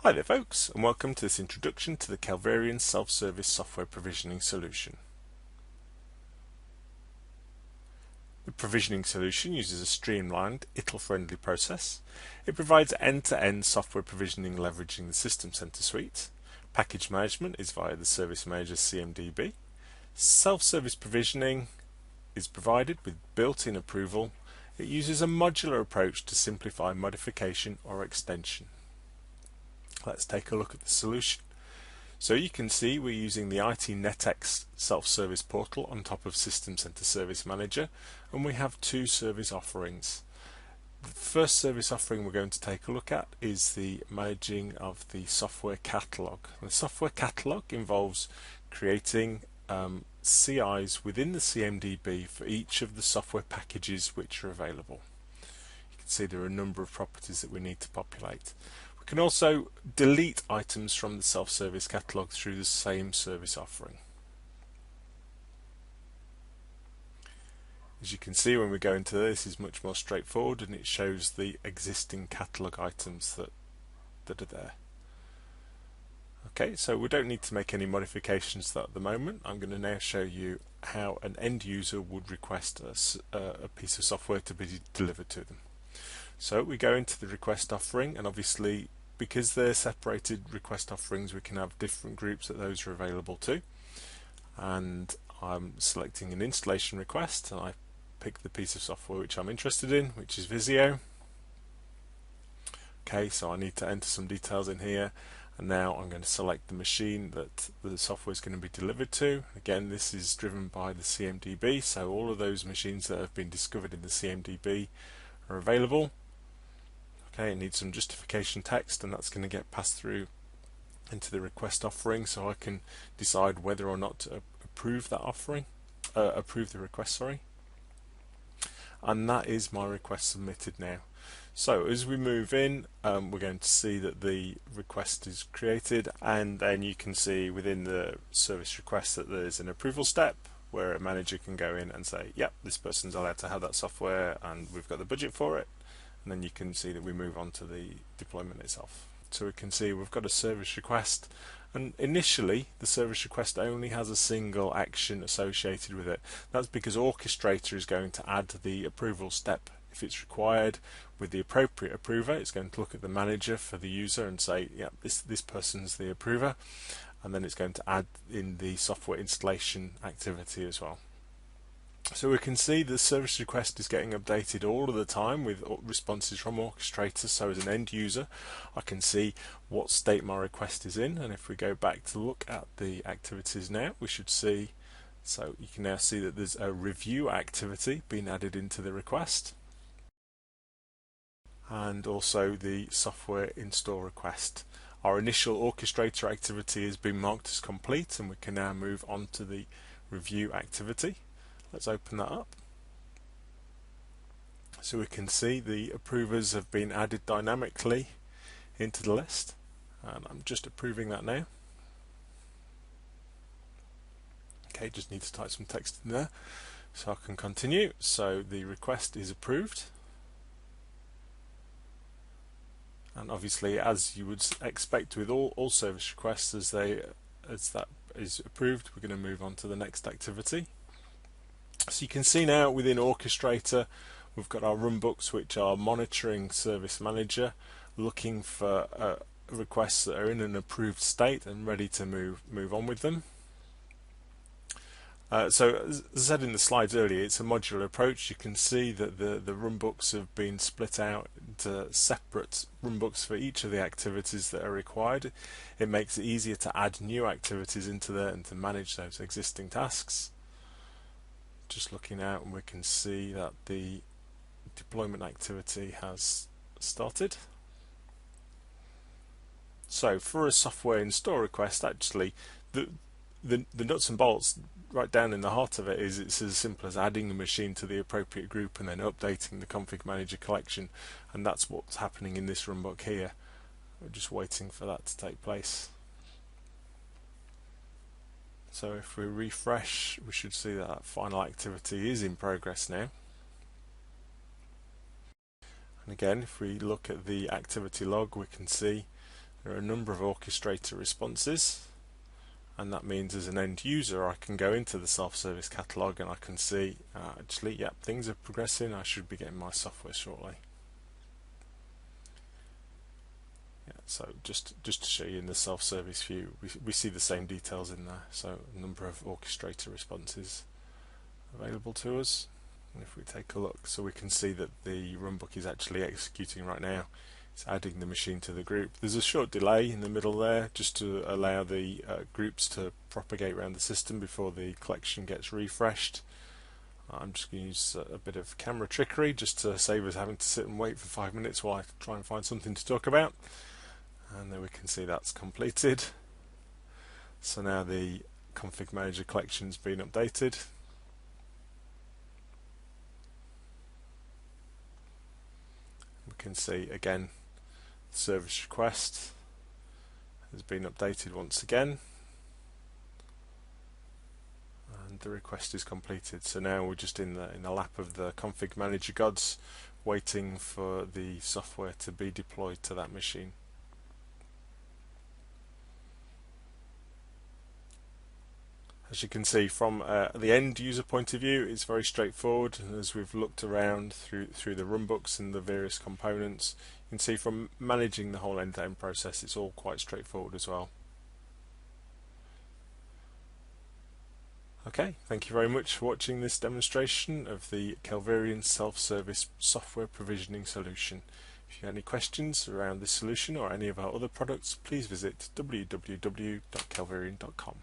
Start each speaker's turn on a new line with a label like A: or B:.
A: Hi there folks, and welcome to this introduction to the Kelverion self-service software provisioning solution. The provisioning solution uses a streamlined, ITIL-friendly process. It provides end-to-end software provisioning leveraging the System Center suite. Package management is via the Service Manager CMDB. Self-service provisioning is provided with built-in approval. It uses a modular approach to simplify modification or extension. Let's take a look at the solution. So you can see we're using the IT NetX self-service portal on top of System Center Service Manager, and we have two service offerings. The first service offering we're going to take a look at is the managing of the software catalog. The software catalog involves creating CIs within the CMDB for each of the software packages which are available. You can see there are a number of properties that we need to populate. We can also delete items from the self-service catalog through the same service offering. As you can see, when we go into this, it's much more straightforward and it shows the existing catalog items that are there. Okay, so we don't need to make any modifications to that at the moment. I'm going to now show you how an end user would request a piece of software to be delivered to them. So we go into the request offering, and obviously because they're separated request offerings, we can have different groups that those are available to. And I'm selecting an installation request, and I pick the piece of software which I'm interested in, which is Visio. Okay, so I need to enter some details in here, and now I'm going to select the machine that the software is going to be delivered to. Again, this is driven by the CMDB, so all of those machines that have been discovered in the CMDB are available. Okay, it needs some justification text, and that's going to get passed through into the request offering, so I can decide whether or not to approve that offering, approve the request, sorry. And that is my request submitted now. So as we move in, we're going to see that the request is created, and then you can see within the service request that there's an approval step where a manager can go in and say, yep, this person's allowed to have that software and we've got the budget for it. And then you can see that we move on to the deployment itself. So we can see we've got a service request, and initially the service request only has a single action associated with it. That's because Orchestrator is going to add the approval step if it's required. With the appropriate approver, it's going to look at the manager for the user and say, yeah, this person's the approver, and then it's going to add in the software installation activity as well. So we can see the service request is getting updated all of the time with responses from Orchestrator. So as an end user, I can see what state my request is in, and if we go back to look at the activities now, we should see, so you can now see that there's a review activity being added into the request, and also the software install request. Our initial Orchestrator activity has been marked as complete, and we can now move on to the review activity. Let's open that up. So we can see the approvers have been added dynamically into the list, and I'm just approving that now. Okay, just need to type some text in there so I can continue. So the request is approved, and obviously, as you would expect with all service requests, as that is approved, we're going to move on to the next activity. So you can see now within Orchestrator we've got our runbooks which are monitoring Service Manager, looking for requests that are in an approved state and ready to move on with them. So as I said in the slides earlier, it's a modular approach. You can see that the runbooks have been split out into separate runbooks for each of the activities that are required. It makes it easier to add new activities into there and to manage those existing tasks. Just looking out, and we can see that the deployment activity has started. So for a software install request, actually the nuts and bolts right down in the heart of it is it's as simple as adding a machine to the appropriate group and then updating the config manager collection, and that's what's happening in this runbook here. We're just waiting for that to take place. So if we refresh, we should see that that final activity is in progress now. And again, if we look at the activity log, we can see There are a number of orchestrator responses, and that means as an end user I can go into the self-service catalog and I can see actually, yep, things are progressing, I should be getting my software shortly. So just to show you in the self-service view, we see the same details in there. So a number of orchestrator responses available to us. And if we take a look, so we can see that the runbook is actually executing right now. It's adding the machine to the group. There's a short delay in the middle there just to allow the groups to propagate around the system before the collection gets refreshed. I'm just going to use a bit of camera trickery just to save us having to sit and wait for 5 minutes while I try and find something to talk about. And there we can see that's completed. So now the config manager collection's been updated. We can see again the service request has been updated once again, and the request is completed. So now we're just in the lap of the config manager gods, waiting for the software to be deployed to that machine. As you can see from the end user point of view, it's very straightforward, and as we've looked around through the runbooks and the various components, you can see from managing the whole end-to-end process, it's all quite straightforward as well. Okay, thank you very much for watching this demonstration of the Kelverion self-service software provisioning solution. If you have any questions around this solution or any of our other products, please visit www.kelverion.com.